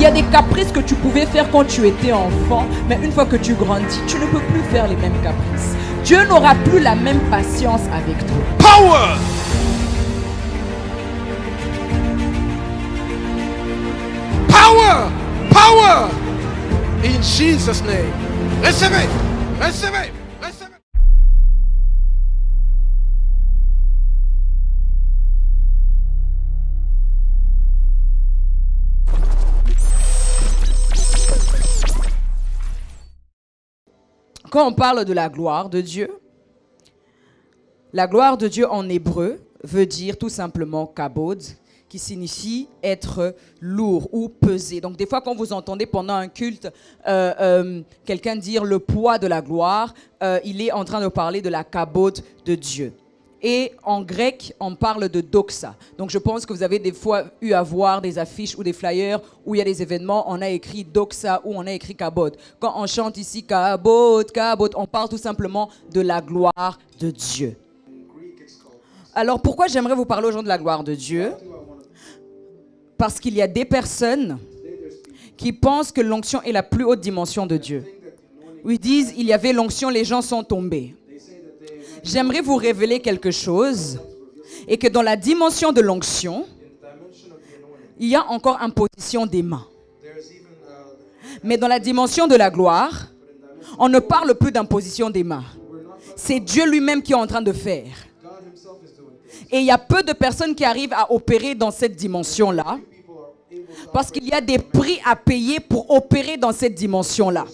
y a des caprices que tu pouvais faire quand tu étais enfant, mais une fois que tu grandis, tu ne peux plus faire les mêmes caprices. Dieu n'aura plus la même patience avec toi. Power! Power! Power! In Jesus' name. Recevez! Recevez! Recevez! Quand on parle de la gloire de Dieu, la gloire de Dieu en hébreu veut dire tout simplement kabod, qui signifie être lourd ou pesé. Donc des fois quand vous entendez pendant un culte quelqu'un dire le poids de la gloire, il est en train de parler de la kabod de Dieu. Et en grec, on parle de doxa. Donc je pense que vous avez des fois eu à voir des affiches ou des flyers où il y a des événements, on a écrit doxa ou on a écrit kabod. Quand on chante ici kabod, kabod, on parle tout simplement de la gloire de Dieu. Alors pourquoi j'aimerais vous parler aujourd'hui de la gloire de Dieu? Parce qu'il y a des personnes qui pensent que l'onction est la plus haute dimension de Dieu. Où ils disent, il y avait l'onction, les gens sont tombés. J'aimerais vous révéler quelque chose, et que dans la dimension de l'onction, il y a encore imposition des mains. Mais dans la dimension de la gloire, on ne parle plus d'imposition des mains. C'est Dieu lui-même qui est en train de faire. Et il y a peu de personnes qui arrivent à opérer dans cette dimension-là, parce qu'il y a des prix à payer pour opérer dans cette dimension-là.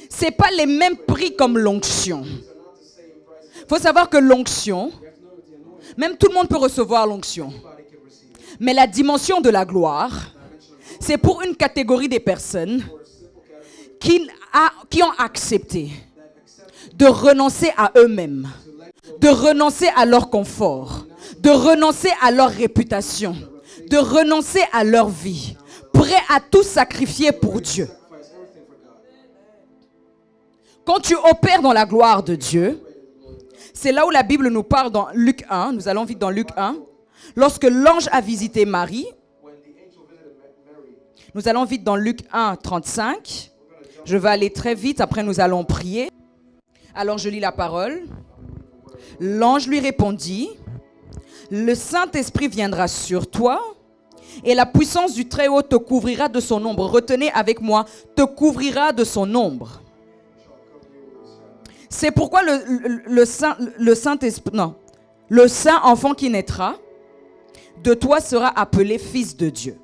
Ce n'est pas les mêmes prix comme l'onction. Il faut savoir que l'onction, même tout le monde peut recevoir l'onction. Mais la dimension de la gloire, c'est pour une catégorie des personnes qui ont accepté de renoncer à eux-mêmes, de renoncer à leur confort, de renoncer à leur réputation, de renoncer à leur vie, prêts à tout sacrifier pour Dieu. Quand tu opères dans la gloire de Dieu, c'est là où la Bible nous parle dans Luc 1, nous allons vite dans Luc 1, lorsque l'ange a visité Marie, nous allons vite dans Luc 1, 35, je vais aller très vite, après nous allons prier. Alors je lis la parole. L'ange lui répondit, « Le Saint-Esprit viendra sur toi et la puissance du Très-Haut te couvrira de son ombre. » Retenez avec moi, te couvrira de son ombre. C'est pourquoi le saint enfant qui naîtra de toi sera appelé fils de Dieu.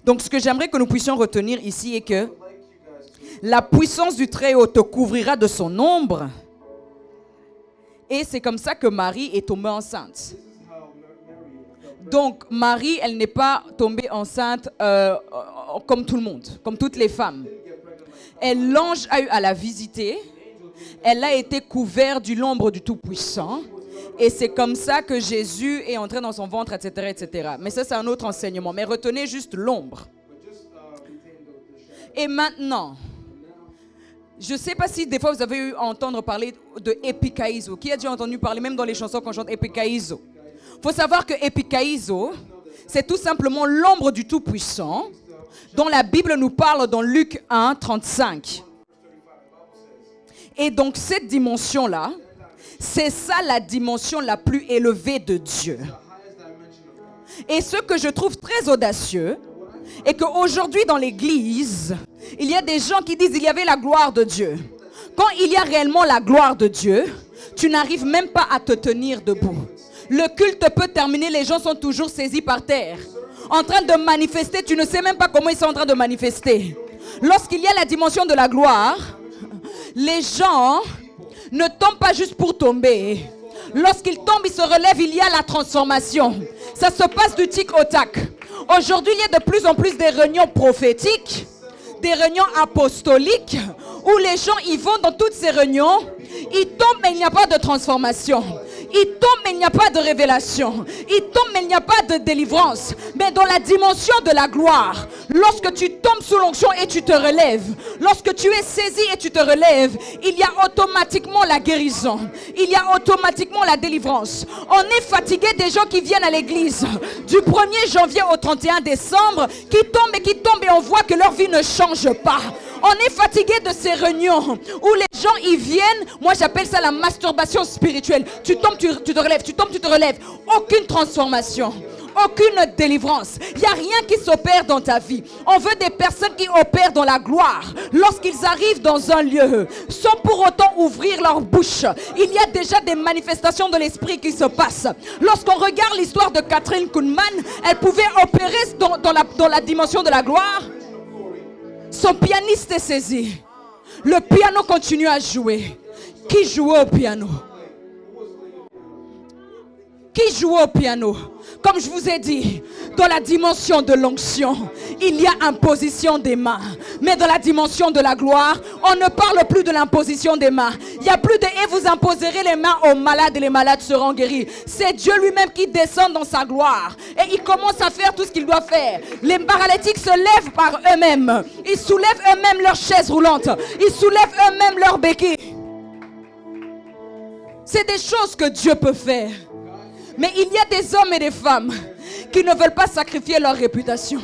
Donc ce que j'aimerais que nous puissions retenir ici est que la puissance du Très-Haut te couvrira de son ombre. Et c'est comme ça que Marie est tombée enceinte. Donc Marie, elle n'est pas tombée enceinte comme tout le monde, comme toutes les femmes. L'ange a eu à la visiter. Elle a été couverte de l'ombre du Tout-Puissant. Et c'est comme ça que Jésus est entré dans son ventre, etc., etc. Mais ça, c'est un autre enseignement. Mais retenez juste l'ombre. Et maintenant, je ne sais pas si des fois vous avez eu à entendre parler de epikaizo. Qui a déjà entendu parler, même dans les chansons qu'on chante, epikaizo? Il faut savoir que epikaizo, c'est tout simplement l'ombre du Tout-Puissant dont la Bible nous parle dans Luc 1, 35. Et donc cette dimension-là, c'est ça la dimension la plus élevée de Dieu. Et ce que je trouve très audacieux est qu'aujourd'hui dans l'église, il y a des gens qui disent qu'il y avait la gloire de Dieu. Quand il y a réellement la gloire de Dieu, tu n'arrives même pas à te tenir debout. Le culte peut terminer, les gens sont toujours saisis par terre. En train de manifester, tu ne sais même pas comment ils sont en train de manifester. Lorsqu'il y a la dimension de la gloire, les gens ne tombent pas juste pour tomber. Lorsqu'ils tombent, ils se relèvent, il y a la transformation. Ça se passe du tic au tac. Aujourd'hui, il y a de plus en plus des réunions prophétiques, des réunions apostoliques, où les gens, ils vont dans toutes ces réunions, ils tombent mais il n'y a pas de transformation. Il tombe mais il n'y a pas de révélation. Il tombe mais il n'y a pas de délivrance. Mais dans la dimension de la gloire, lorsque tu tombes sous l'onction et tu te relèves, lorsque tu es saisi et tu te relèves, il y a automatiquement la guérison. Il y a automatiquement la délivrance. On est fatigué des gens qui viennent à l'église du 1er janvier au 31 décembre, qui tombent et on voit que leur vie ne change pas. On est fatigué de ces réunions où les gens y viennent. Moi j'appelle ça la masturbation spirituelle. Tu tombes, tu te relèves, tu tombes, tu te relèves. Aucune transformation, aucune délivrance. Il n'y a rien qui s'opère dans ta vie. On veut des personnes qui opèrent dans la gloire. Lorsqu'ils arrivent dans un lieu, sans pour autant ouvrir leur bouche, il y a déjà des manifestations de l'esprit qui se passent. Lorsqu'on regarde l'histoire de Catherine Kuhlman, elle pouvait opérer dans la dimension de la gloire. Son pianiste est saisi. Le piano continue à jouer. Qui jouait au piano? Qui jouait au piano? Comme je vous ai dit, dans la dimension de l'onction, il y a imposition des mains. Mais dans la dimension de la gloire, on ne parle plus de l'imposition des mains. Il n'y a plus de « et vous imposerez les mains aux malades et les malades seront guéris ». C'est Dieu lui-même qui descend dans sa gloire. Et il commence à faire tout ce qu'il doit faire. Les paralytiques se lèvent par eux-mêmes. Ils soulèvent eux-mêmes leurs chaises roulantes. Ils soulèvent eux-mêmes leurs béquilles. C'est des choses que Dieu peut faire. Mais il y a des hommes et des femmes qui ne veulent pas sacrifier leur réputation,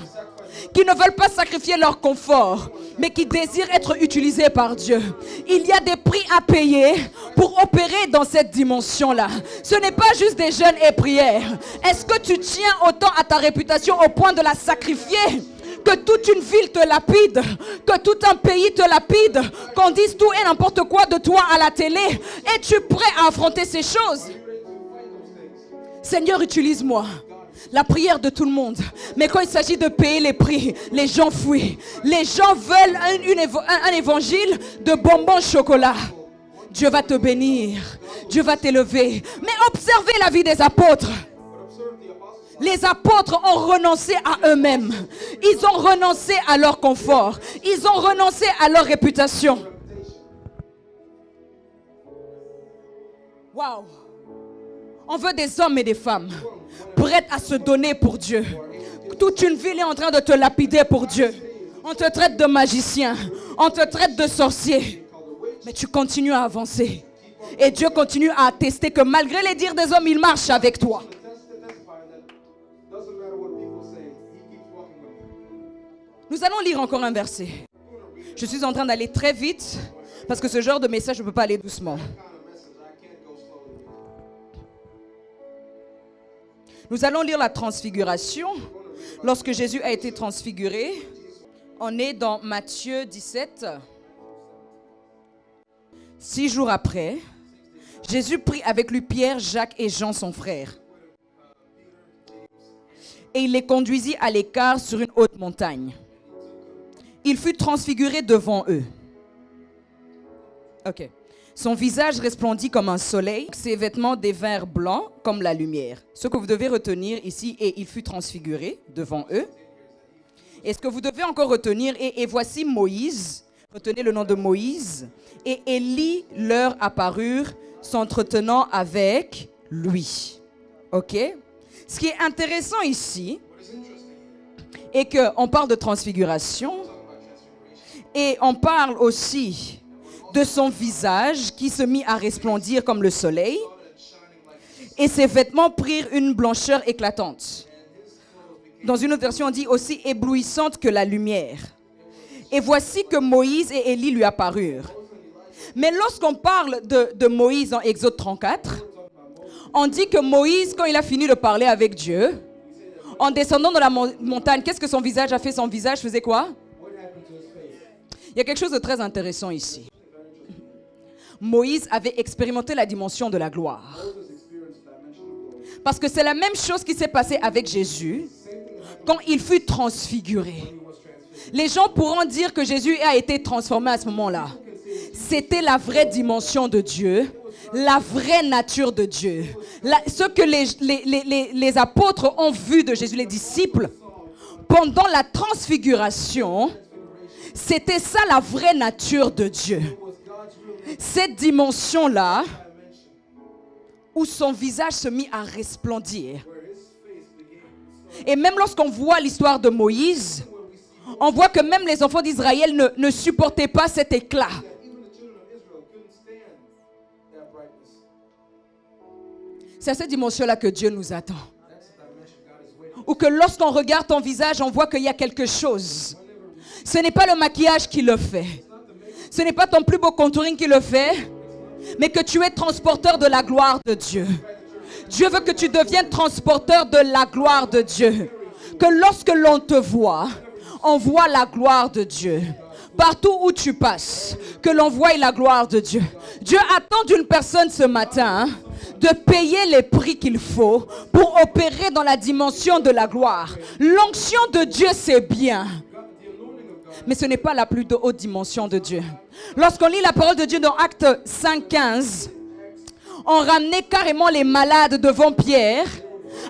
qui ne veulent pas sacrifier leur confort, mais qui désirent être utilisés par Dieu. Il y a des prix à payer pour opérer dans cette dimension-là. Ce n'est pas juste des jeûnes et prières. Est-ce que tu tiens autant à ta réputation au point de la sacrifier? Que toute une ville te lapide, que tout un pays te lapide, qu'on dise tout et n'importe quoi de toi à la télé. Es-tu prêt à affronter ces choses? Seigneur, utilise-moi. La prière de tout le monde. Mais quand il s'agit de payer les prix, les gens fuient. Les gens veulent un évangile de bonbons chocolat. Dieu va te bénir. Dieu va t'élever. Mais observez la vie des apôtres. Les apôtres ont renoncé à eux-mêmes. Ils ont renoncé à leur confort. Ils ont renoncé à leur réputation. Waouh! On veut des hommes et des femmes prêts à se donner pour Dieu. Toute une ville est en train de te lapider pour Dieu. On te traite de magicien. On te traite de sorcier. Mais tu continues à avancer. Et Dieu continue à attester que malgré les dires des hommes, il marche avec toi. Nous allons lire encore un verset. Je suis en train d'aller très vite parce que ce genre de message, je ne peux pas aller doucement. Nous allons lire la transfiguration. Lorsque Jésus a été transfiguré, on est dans Matthieu 17. 6 jours après, Jésus prit avec lui Pierre, Jacques et Jean son frère. Et il les conduisit à l'écart sur une haute montagne. Il fut transfiguré devant eux. Ok. Son visage resplendit comme un soleil, ses vêtements devinrent blancs comme la lumière. Ce que vous devez retenir ici est il fut transfiguré devant eux. Et ce que vous devez encore retenir est et voici Moïse, retenez le nom de Moïse, et Élie leur apparurent s'entretenant avec lui. Ok? Ce qui est intéressant ici est qu'on parle de transfiguration et on parle aussi de son visage qui se mit à resplendir comme le soleil et ses vêtements prirent une blancheur éclatante. Dans une autre version, on dit aussi éblouissante que la lumière. Et voici que Moïse et Élie lui apparurent. Mais lorsqu'on parle de Moïse en Exode 34, on dit que Moïse, quand il a fini de parler avec Dieu, en descendant de la montagne, qu'est-ce que son visage a fait? Son visage faisait quoi? Il y a quelque chose de très intéressant ici. Moïse avait expérimenté la dimension de la gloire. Parce que c'est la même chose qui s'est passée avec Jésus quand il fut transfiguré. Les gens pourront dire que Jésus a été transformé à ce moment-là. C'était la vraie dimension de Dieu, la vraie nature de Dieu. Ce que les apôtres ont vu de Jésus, les disciples, pendant la transfiguration, c'était ça la vraie nature de Dieu. Cette dimension-là, où son visage se mit à resplendir. Et même lorsqu'on voit l'histoire de Moïse, on voit que même les enfants d'Israël ne supportaient pas cet éclat. C'est à cette dimension-là que Dieu nous attend. Ou que lorsqu'on regarde ton visage, on voit qu'il y a quelque chose. Ce n'est pas le maquillage qui le fait. Ce n'est pas ton plus beau contouring qui le fait, mais que tu es transporteur de la gloire de Dieu. Dieu veut que tu deviennes transporteur de la gloire de Dieu. Que lorsque l'on te voit, on voit la gloire de Dieu. Partout où tu passes, que l'on voie la gloire de Dieu. Dieu attend d'une personne ce matin de payer les prix qu'il faut pour opérer dans la dimension de la gloire. L'onction de Dieu, c'est bien. Mais ce n'est pas la plus haute dimension de Dieu. Lorsqu'on lit la parole de Dieu dans Actes 5:15, on ramenait carrément les malades devant Pierre,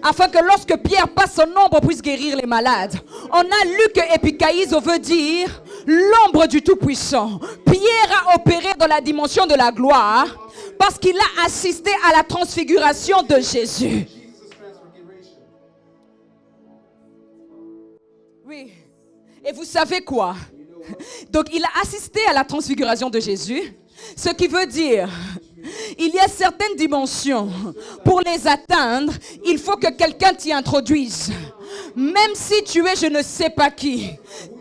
afin que lorsque Pierre passe son ombre, puisse guérir les malades. On a lu que Epikaïso veut dire l'ombre du Tout-Puissant. Pierre a opéré dans la dimension de la gloire parce qu'il a assisté à la transfiguration de Jésus. Oui. Et vous savez quoi? Donc il a assisté à la transfiguration de Jésus, ce qui veut dire il y a certaines dimensions. Pour les atteindre, il faut que quelqu'un t'y introduise. Même si tu es je ne sais pas qui,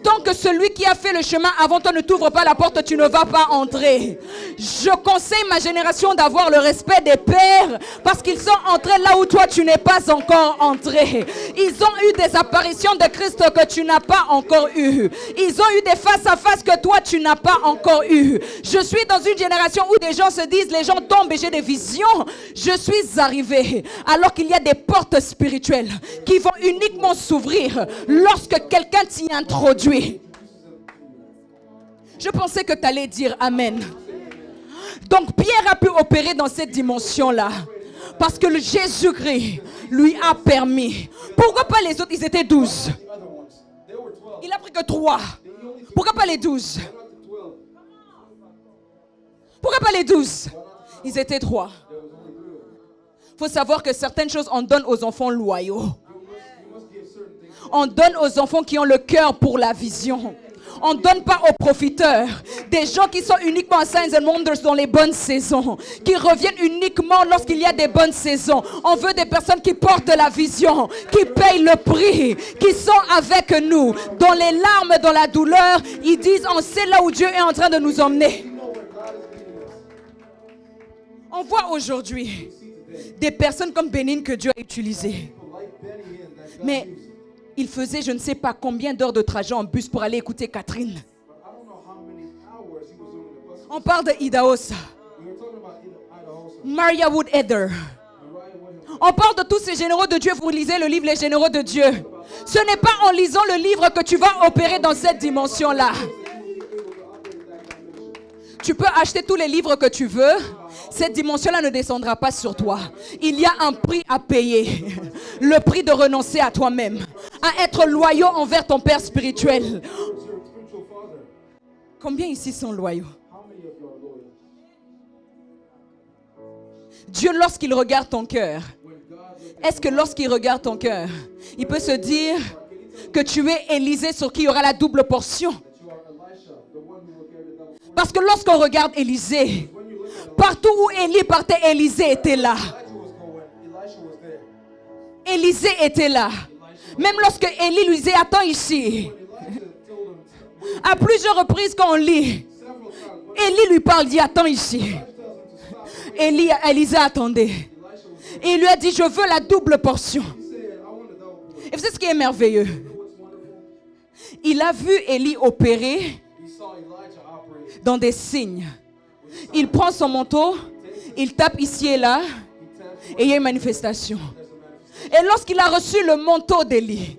tant que celui qui a fait le chemin avant toi ne t'ouvre pas la porte, tu ne vas pas entrer. Je conseille ma génération d'avoir le respect des pères parce qu'ils sont entrés là où toi tu n'es pas encore entré. Ils ont eu des apparitions de Christ que tu n'as pas encore eu. Ils ont eu des face à face que toi tu n'as pas encore eu. Je suis dans une génération où des gens se disent les gens tombent et j'ai des visions. Je suis arrivé alors qu'il y a des portes spirituelles qui vont uniquement s'ouvrir lorsque quelqu'un t'y introduit. Je pensais que tu allais dire Amen. Donc Pierre a pu opérer dans cette dimension-là parce que le Jésus-Christ lui a permis. Pourquoi pas les autres? Ils étaient 12. Il n'a pris que 3. Pourquoi pas les 12? Pourquoi pas les 12? Ils étaient 3. Il faut savoir que certaines choses on donne aux enfants loyaux. On donne aux enfants qui ont le cœur pour la vision. On ne donne pas aux profiteurs. Des gens qui sont uniquement à Signs and Wonders dans les bonnes saisons. Qui reviennent uniquement lorsqu'il y a des bonnes saisons. On veut des personnes qui portent la vision. Qui payent le prix. Qui sont avec nous. Dans les larmes, dans la douleur. Ils disent on sait là où Dieu est en train de nous emmener. On voit aujourd'hui des personnes comme Bénin que Dieu a utilisées. Mais il faisait je ne sais pas combien d'heures de trajet en bus pour aller écouter Catherine. On parle de Idahosa, Maria Wood Heather. On parle de tous ces généraux de Dieu. Vous lisez le livre Les généraux de Dieu. Ce n'est pas en lisant le livre que tu vas opérer dans cette dimension-là. Tu peux acheter tous les livres que tu veux. Cette dimension-là ne descendra pas sur toi. Il y a un prix à payer. Le prix de renoncer à toi-même. À être loyaux envers ton Père spirituel. Combien ici sont loyaux? Dieu, lorsqu'il regarde ton cœur, est-ce que lorsqu'il regarde ton cœur, il peut se dire que tu es Élisée sur qui il y aura la double portion? Parce que lorsqu'on regarde Élisée, partout où Élie partait, Élisée était là. Élisée était là. Même lorsque Élie lui disait, attends ici. À plusieurs reprises quand on lit, Élie lui parle, dit, attends ici. Élisée attendait. Et il lui a dit, je veux la double portion. Et vous savez ce qui est merveilleux? Il a vu Élie opérer dans des signes. Il prend son manteau, il tape ici et là, et il y a une manifestation. Et lorsqu'il a reçu le manteau d'Élie,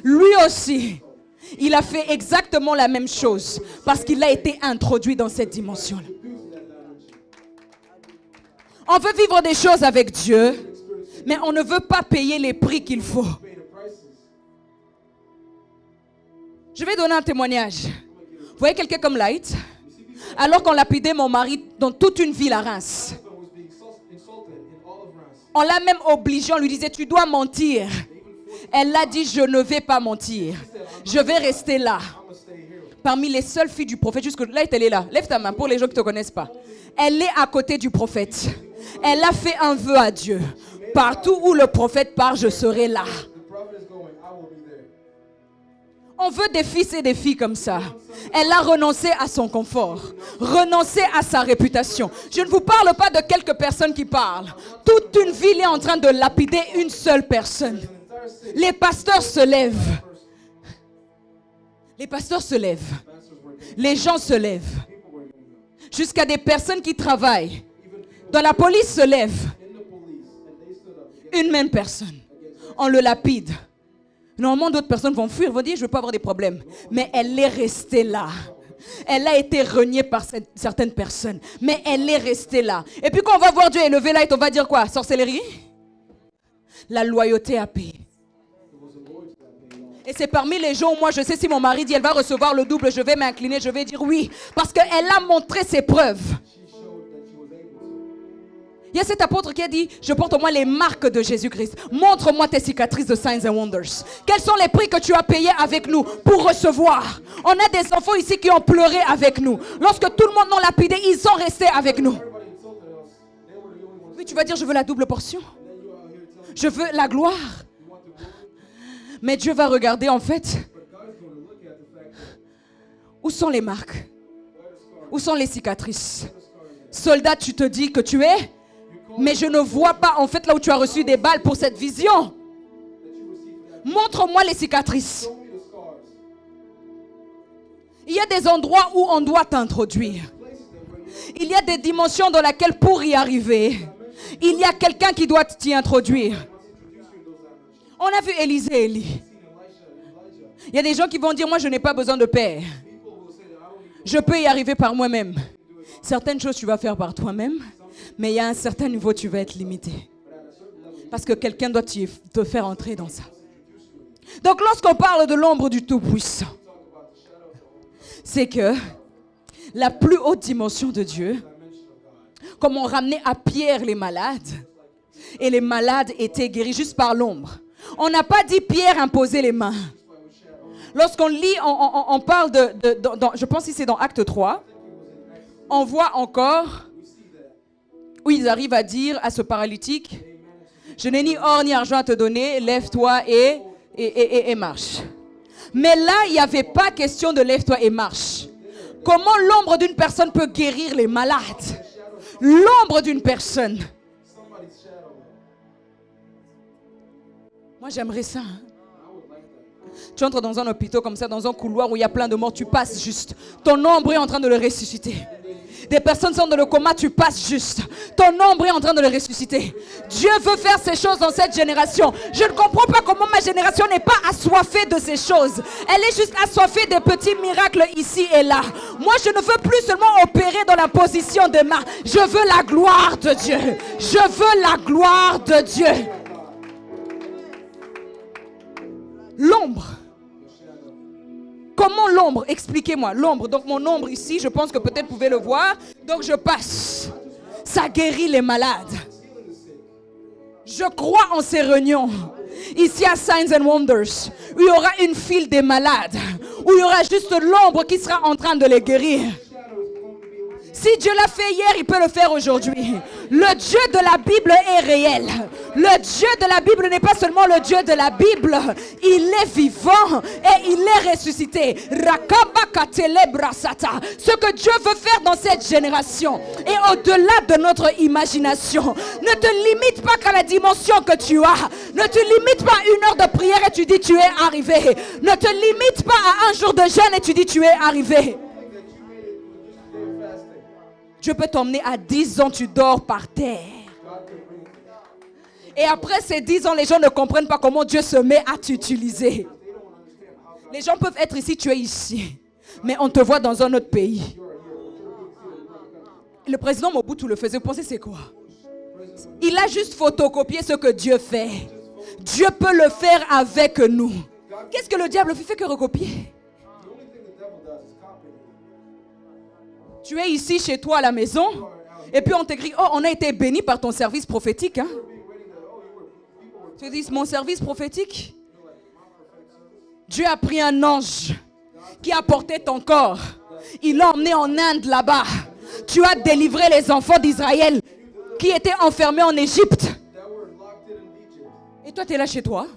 lui aussi, il a fait exactement la même chose, parce qu'il a été introduit dans cette dimension-là. On veut vivre des choses avec Dieu, mais on ne veut pas payer les prix qu'il faut. Je vais donner un témoignage. Vous voyez quelqu'un comme Light? Alors qu'on lapidait mon mari dans toute une ville à Reims. On l'a même obligée, on lui disait, tu dois mentir. Elle a dit, je ne vais pas mentir. Je vais rester là. Parmi les seules filles du prophète, jusque là, elle est là. Lève ta main pour les gens qui ne te connaissent pas. Elle est à côté du prophète. Elle a fait un vœu à Dieu. Partout où le prophète part, je serai là. On veut des fils et des filles comme ça. Elle a renoncé à son confort, renoncé à sa réputation. Je ne vous parle pas de quelques personnes qui parlent. Toute une ville est en train de lapider une seule personne. Les pasteurs se lèvent. Les pasteurs se lèvent. Les gens se lèvent. Jusqu'à des personnes qui travaillent dans la police se lèvent. Une même personne. On le lapide. Normalement, d'autres personnes vont fuir, vont dire, je ne veux pas avoir des problèmes. Mais elle est restée là. Elle a été reniée par certaines personnes. Mais elle est restée là. Et puis quand on va voir Dieu élevé là, on va dire quoi? Sorcellerie? La loyauté a payé. Et c'est parmi les gens où moi je sais si mon mari dit elle va recevoir le double, je vais m'incliner, je vais dire oui. Parce qu'elle a montré ses preuves. Il y a cet apôtre qui a dit, je porte au moins les marques de Jésus-Christ. Montre-moi tes cicatrices de Signs and Wonders. Quels sont les prix que tu as payés avec nous pour recevoir? On a des enfants ici qui ont pleuré avec nous. Lorsque tout le monde nous lapidé, ils sont restés avec nous. Oui, tu vas dire, je veux la double portion. Je veux la gloire. Mais Dieu va regarder en fait. Où sont les marques? Où sont les cicatrices? Soldat, tu te dis que tu es... Mais je ne vois pas en fait là où tu as reçu des balles pour cette vision. Montre-moi les cicatrices. Il y a des endroits où on doit t'introduire. Il y a des dimensions dans lesquelles pour y arriver, il y a quelqu'un qui doit t'y introduire. On a vu Élisée et Élie. Il y a des gens qui vont dire, moi je n'ai pas besoin de père. Je peux y arriver par moi-même. Certaines choses tu vas faire par toi-même. Mais il y a un certain niveau, tu vas être limité. Parce que quelqu'un doit te faire entrer dans ça. Donc lorsqu'on parle de l'ombre du Tout-Puissant, c'est que la plus haute dimension de Dieu, comme on ramenait à Pierre les malades, et les malades étaient guéris juste par l'ombre. On n'a pas dit Pierre imposer les mains. Lorsqu'on lit, on parle je pense que c'est dans Acte 3, on voit encore... où ils arrivent à dire à ce paralytique, je n'ai ni or ni argent à te donner, lève-toi et marche. Mais là, il n'y avait pas question de lève-toi et marche. Comment l'ombre d'une personne peut guérir les malades? L'ombre d'une personne. Moi, j'aimerais ça. Hein? Tu entres dans un hôpital comme ça, dans un couloir où il y a plein de morts, tu passes juste. Ton ombre est en train de le ressusciter. Des personnes sont dans le coma, tu passes juste. Ton ombre est en train de le ressusciter. Dieu veut faire ces choses dans cette génération. Je ne comprends pas comment ma génération n'est pas assoiffée de ces choses. Elle est juste assoiffée des petits miracles ici et là. Moi, je ne veux plus seulement opérer dans la position de main. Je veux la gloire de Dieu. Je veux la gloire de Dieu. L'ombre. Comment l'ombre? Expliquez-moi. L'ombre. Donc mon ombre ici, je pense que peut-être vous pouvez le voir. Donc je passe. Ça guérit les malades. Je crois en ces réunions. Ici à Signs and Wonders. Où il y aura une file des malades. Où il y aura juste l'ombre qui sera en train de les guérir. Si Dieu l'a fait hier, il peut le faire aujourd'hui. Le Dieu de la Bible est réel. Le Dieu de la Bible n'est pas seulement le Dieu de la Bible. Il est vivant et il est ressuscité. Ce que Dieu veut faire dans cette génération est au-delà de notre imagination. Ne te limite pas qu'à la dimension que tu as. Ne te limite pas à une heure de prière et tu dis tu es arrivé. Ne te limite pas à un jour de jeûne et tu dis tu es arrivé. Dieu peut t'emmener à 10 ans, tu dors par terre. Et après ces 10 ans, les gens ne comprennent pas comment Dieu se met à t'utiliser. Les gens peuvent être ici, tu es ici. Mais on te voit dans un autre pays. Le président Mobutu le faisait. Vous pensez c'est quoi? Il a juste photocopié ce que Dieu fait. Dieu peut le faire avec nous. Qu'est-ce que le diable fait que recopier? Tu es ici chez toi à la maison et puis on t'écrit, oh, on a été béni par ton service prophétique. Hein? Tu dis, mon service prophétique, Dieu a pris un ange qui a porté ton corps. Il l'a emmené en Inde là-bas. Tu as délivré les enfants d'Israël qui étaient enfermés en Égypte. Et toi, tu es là chez toi.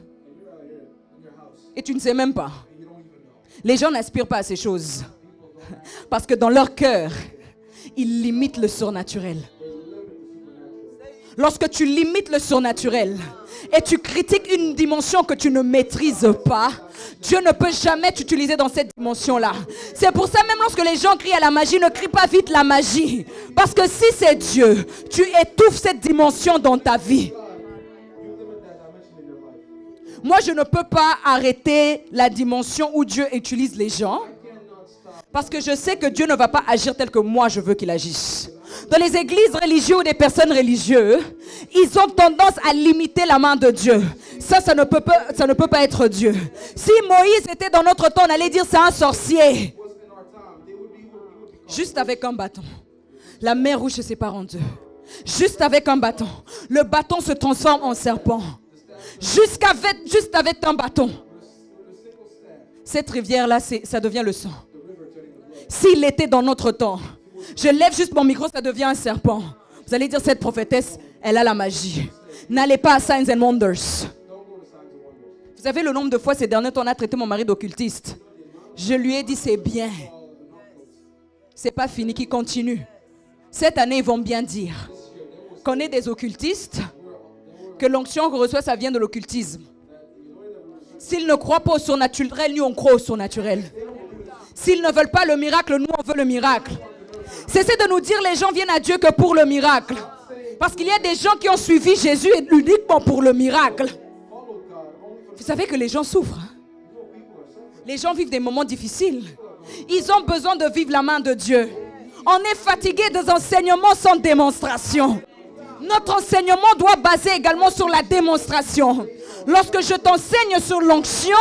Et tu ne sais même pas. Les gens n'aspirent pas à ces choses. Parce que dans leur cœur, ils limitent le surnaturel. Lorsque tu limites le surnaturel et tu critiques une dimension que tu ne maîtrises pas, Dieu ne peut jamais t'utiliser dans cette dimension-là. C'est pour ça, même lorsque les gens crient à la magie, ne crie pas vite la magie. Parce que si c'est Dieu, tu étouffes cette dimension dans ta vie. Moi, je ne peux pas arrêter la dimension où Dieu utilise les gens. Parce que je sais que Dieu ne va pas agir tel que moi je veux qu'il agisse. Dans les églises religieuses ou des personnes religieuses, ils ont tendance à limiter la main de Dieu. Ça ne peut pas être Dieu. Si Moïse était dans notre temps, on allait dire c'est un sorcier. Juste avec un bâton. La mer rouge se sépare en deux. Juste avec un bâton. Le bâton se transforme en serpent. Juste avec un bâton. Cette rivière-là, ça devient le sang. S'il était dans notre temps, je lève juste mon micro, ça devient un serpent. Vous allez dire, cette prophétesse, elle a la magie. N'allez pas à Signs and Wonders. Vous savez le nombre de fois ces derniers temps, on a traité mon mari d'occultiste. Je lui ai dit, c'est bien. C'est pas fini, qu'il continue. Cette année, ils vont bien dire qu'on est des occultistes, que l'onction qu'on reçoit, ça vient de l'occultisme. S'ils ne croient pas au surnaturel, nous on croit au surnaturel. S'ils ne veulent pas le miracle, nous on veut le miracle. Cessez de nous dire les gens viennent à Dieu que pour le miracle. Parce qu'il y a des gens qui ont suivi Jésus uniquement pour le miracle. Vous savez que les gens souffrent. Les gens vivent des moments difficiles. Ils ont besoin de vivre la main de Dieu. On est fatigué des enseignements sans démonstration. Notre enseignement doit baser également sur la démonstration. Lorsque je t'enseigne sur l'onction,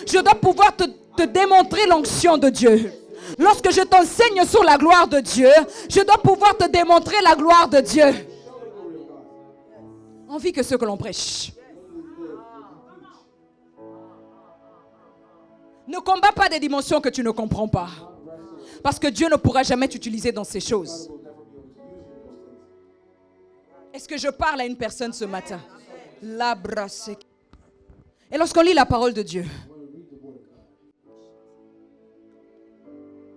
je dois pouvoir te démontrer l'onction de Dieu. Lorsque je t'enseigne sur la gloire de Dieu, je dois pouvoir te démontrer la gloire de Dieu. On vit que ce que l'on prêche. Ne combats pas des dimensions que tu ne comprends pas. Parce que Dieu ne pourra jamais t'utiliser dans ces choses. Est-ce que je parle à une personne ce matin? Et lorsqu'on lit la parole de Dieu,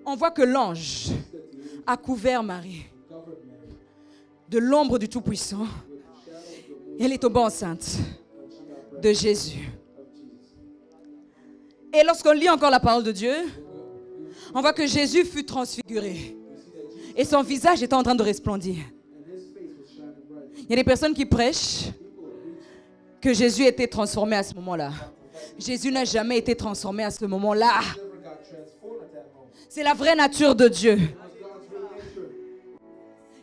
on voit que l'ange a couvert Marie de l'ombre du Tout-Puissant. Elle est tombée enceinte de Jésus. Et lorsqu'on lit encore la parole de Dieu, on voit que Jésus fut transfiguré. Et son visage était en train de resplendir. Il y a des personnes qui prêchent que Jésus était transformé à ce moment-là. Jésus n'a jamais été transformé à ce moment-là. C'est la vraie nature de Dieu.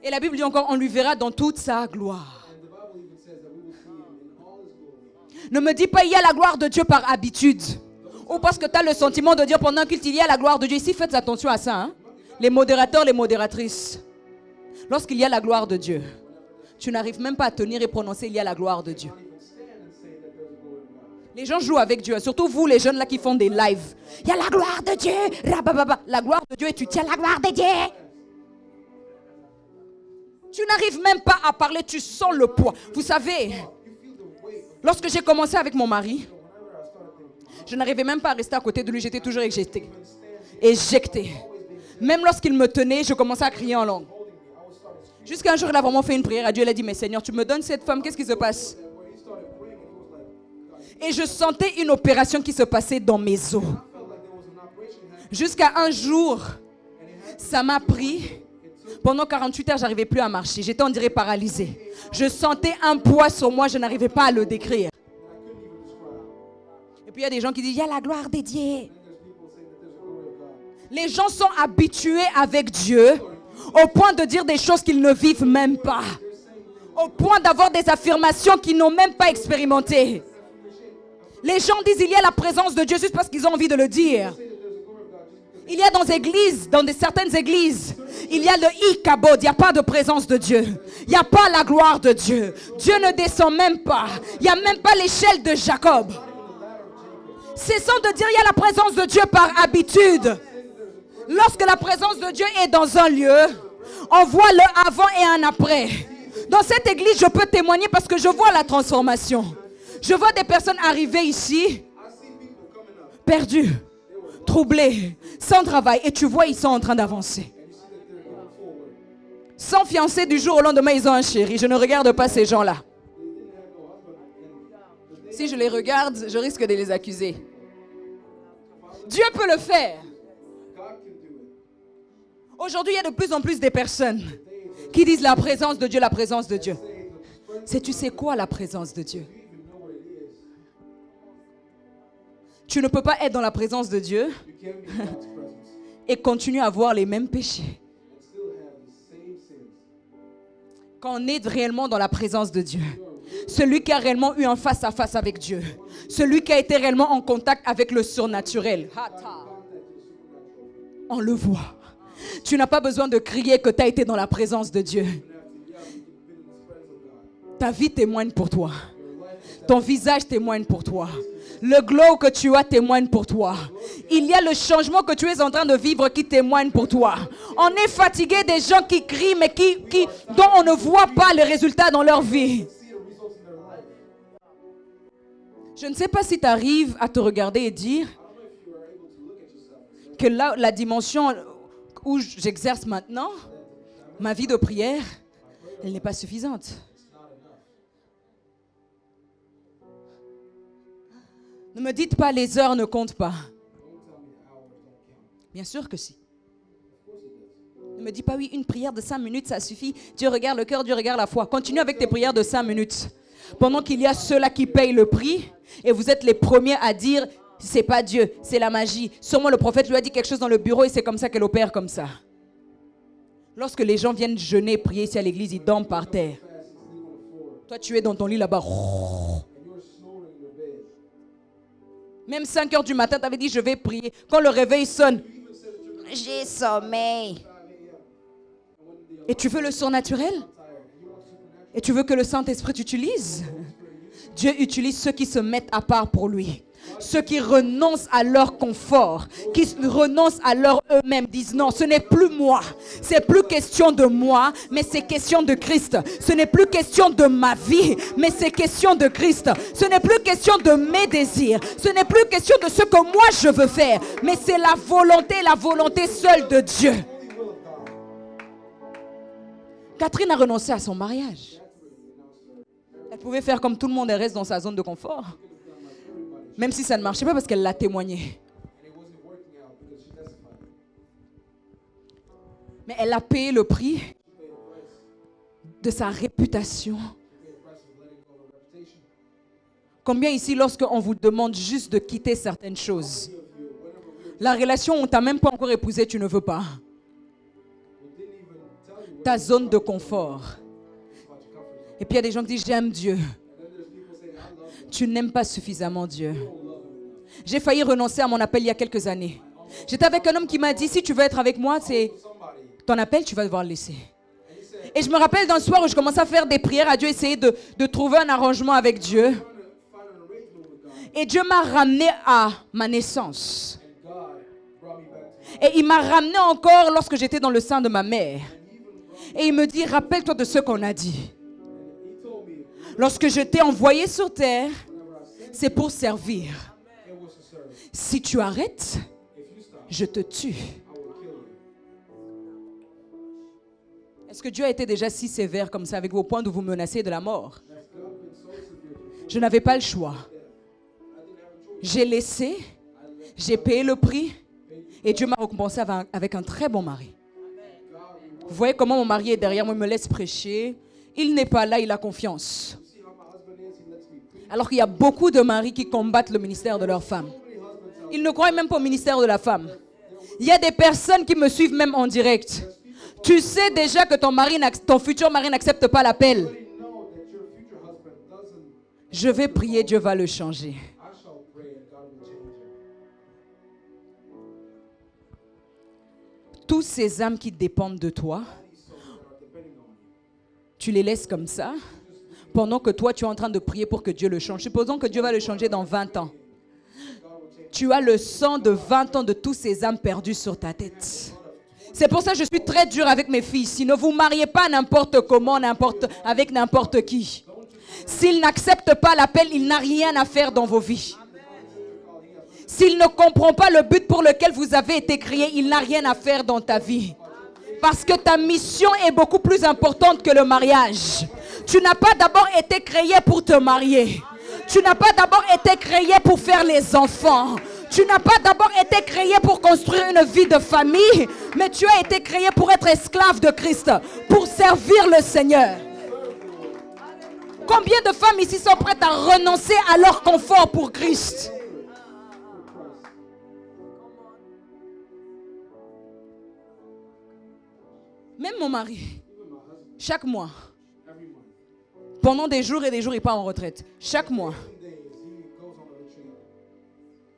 Et la Bible dit encore, on lui verra dans toute sa gloire. Ne me dis pas, il y a la gloire de Dieu par habitude. Ou parce que tu as le sentiment de dire pendant un culte, il y a la gloire de Dieu. Ici, faites attention à ça. Hein? Les modérateurs, les modératrices. Lorsqu'il y a la gloire de Dieu, tu n'arrives même pas à tenir et prononcer, il y a la gloire de Dieu. Les gens jouent avec Dieu, surtout vous les jeunes là qui font des lives. Il y a la gloire de Dieu, la gloire de Dieu et tu tiens la gloire de Dieu. Tu n'arrives même pas à parler, tu sens le poids. Vous savez, lorsque j'ai commencé avec mon mari, je n'arrivais même pas à rester à côté de lui, j'étais toujours éjectée. Même lorsqu'il me tenait, je commençais à crier en langue. Jusqu'à un jour, il a vraiment fait une prière à Dieu, il a dit, mais Seigneur, tu me donnes cette femme, qu'est-ce qui se passe? Et je sentais une opération qui se passait dans mes os. Jusqu'à un jour, ça m'a pris. Pendant 48 heures, je n'arrivais plus à marcher. J'étais, on dirait, paralysée. Je sentais un poids sur moi, je n'arrivais pas à le décrire. Et puis il y a des gens qui disent, il y a la gloire de Dieu. Les gens sont habitués avec Dieu au point de dire des choses qu'ils ne vivent même pas. Au point d'avoir des affirmations qu'ils n'ont même pas expérimentées. Les gens disent il y a la présence de Dieu juste parce qu'ils ont envie de le dire. Il y a dans certaines églises, Il y a le Ikabod, il n'y a pas de présence de Dieu. Il n'y a pas la gloire de Dieu. Dieu ne descend même pas. Il n'y a même pas l'échelle de Jacob. Cessons de dire il y a la présence de Dieu par habitude. Lorsque la présence de Dieu est dans un lieu, on voit le avant et un après. Dans cette église, je peux témoigner parce que je vois la transformation. Je vois des personnes arriver ici, perdues, troublées, sans travail. Et tu vois, ils sont en train d'avancer. Sans fiancé, du jour au lendemain, ils ont un chéri. Je ne regarde pas ces gens-là. Si je les regarde, je risque de les accuser. Dieu peut le faire. Aujourd'hui, il y a de plus en plus de personnes qui disent la présence de Dieu, la présence de Dieu. Tu sais quoi la présence de Dieu? Tu ne peux pas être dans la présence de Dieu et continuer à avoir les mêmes péchés. Quand on est réellement dans la présence de Dieu, celui qui a réellement eu un face-à-face avec Dieu, celui qui a été réellement en contact avec le surnaturel, on le voit. Tu n'as pas besoin de crier que tu as été dans la présence de Dieu. Ta vie témoigne pour toi. Ton visage témoigne pour toi. Le glow que tu as témoigne pour toi. Il y a le changement que tu es en train de vivre qui témoigne pour toi. On est fatigué des gens qui crient mais dont on ne voit pas les résultats dans leur vie. Je ne sais pas si tu arrives à te regarder et dire que là, la dimension où j'exerce maintenant, ma vie de prière, elle n'est pas suffisante. Ne me dites pas les heures ne comptent pas. Bien sûr que si. Ne me dis pas oui, une prière de 5 minutes, ça suffit. Dieu regarde le cœur, Dieu regarde la foi. Continue avec tes prières de 5 minutes. Pendant qu'il y a ceux-là qui payent le prix et vous êtes les premiers à dire c'est pas Dieu, c'est la magie. Sûrement le prophète lui a dit quelque chose dans le bureau et c'est comme ça qu'elle opère comme ça. Lorsque les gens viennent jeûner, prier ici à l'église, ils dorment par terre. Toi, tu es dans ton lit là-bas. Même 5 heures du matin, tu avais dit je vais prier. Quand le réveil sonne, j'ai sommeil. Et tu veux le surnaturel? Et tu veux que le Saint-Esprit t'utilise? Dieu utilise ceux qui se mettent à part pour lui. Ceux qui renoncent à leur confort, qui renoncent à leur eux-mêmes, disent non, ce n'est plus moi. C'est plus question de moi, mais c'est question de Christ. Ce n'est plus question de ma vie, mais c'est question de Christ. Ce n'est plus question de mes désirs. Ce n'est plus question de ce que moi je veux faire, mais c'est la volonté seule de Dieu. Catherine a renoncé à son mariage. Elle pouvait faire comme tout le monde et reste dans sa zone de confort. Même si ça ne marchait pas parce qu'elle l'a témoigné. Mais elle a payé le prix de sa réputation. Combien ici, lorsqu'on vous demande juste de quitter certaines choses, la relation où on ne t'a même pas encore épousé, tu ne veux pas. Ta zone de confort. Et puis il y a des gens qui disent j'aime Dieu. Tu n'aimes pas suffisamment Dieu. J'ai failli renoncer à mon appel il y a quelques années. J'étais avec un homme qui m'a dit si tu veux être avec moi, c'est ton appel, tu vas devoir le laisser. Et je me rappelle d'un soir où je commençais à faire des prières à Dieu, essayer de trouver un arrangement avec Dieu. Et Dieu m'a ramené à ma naissance. Et il m'a ramené encore lorsque j'étais dans le sein de ma mère. Et il me dit, rappelle-toi de ce qu'on a dit. Lorsque je t'ai envoyé sur terre, c'est pour servir. Si tu arrêtes, je te tue. Est-ce que Dieu a été déjà si sévère comme ça avec vous au point de vous menacer de la mort? Je n'avais pas le choix. J'ai laissé, j'ai payé le prix et Dieu m'a récompensé avec un très bon mari. Vous voyez comment mon mari est derrière moi, il me laisse prêcher. Il n'est pas là, il a confiance. Alors qu'il y a beaucoup de maris qui combattent le ministère de leur femme. Ils ne croient même pas au ministère de la femme. Il y a des personnes qui me suivent même en direct. Tu sais déjà que ton futur mari n'accepte pas l'appel. Je vais prier, Dieu va le changer. Toutes ces âmes qui dépendent de toi, tu les laisses comme ça, pendant que toi, tu es en train de prier pour que Dieu le change. Supposons que Dieu va le changer dans 20 ans. Tu as le sang de 20 ans de toutes ces âmes perdues sur ta tête. C'est pour ça que je suis très dure avec mes filles. Si ne vous mariez pas n'importe comment, avec n'importe qui. S'ils n'acceptent pas l'appel, il n'a rien à faire dans vos vies. S'il ne comprend pas le but pour lequel vous avez été créé, il n'a rien à faire dans ta vie. Parce que ta mission est beaucoup plus importante que le mariage. Tu n'as pas d'abord été créé pour te marier. Tu n'as pas d'abord été créé pour faire les enfants. Tu n'as pas d'abord été créé pour construire une vie de famille, mais tu as été créé pour être esclave de Christ, pour servir le Seigneur. Combien de femmes ici sont prêtes à renoncer à leur confort pour Christ? Même mon mari, chaque mois, pendant des jours et des jours, il part en retraite. Chaque mois.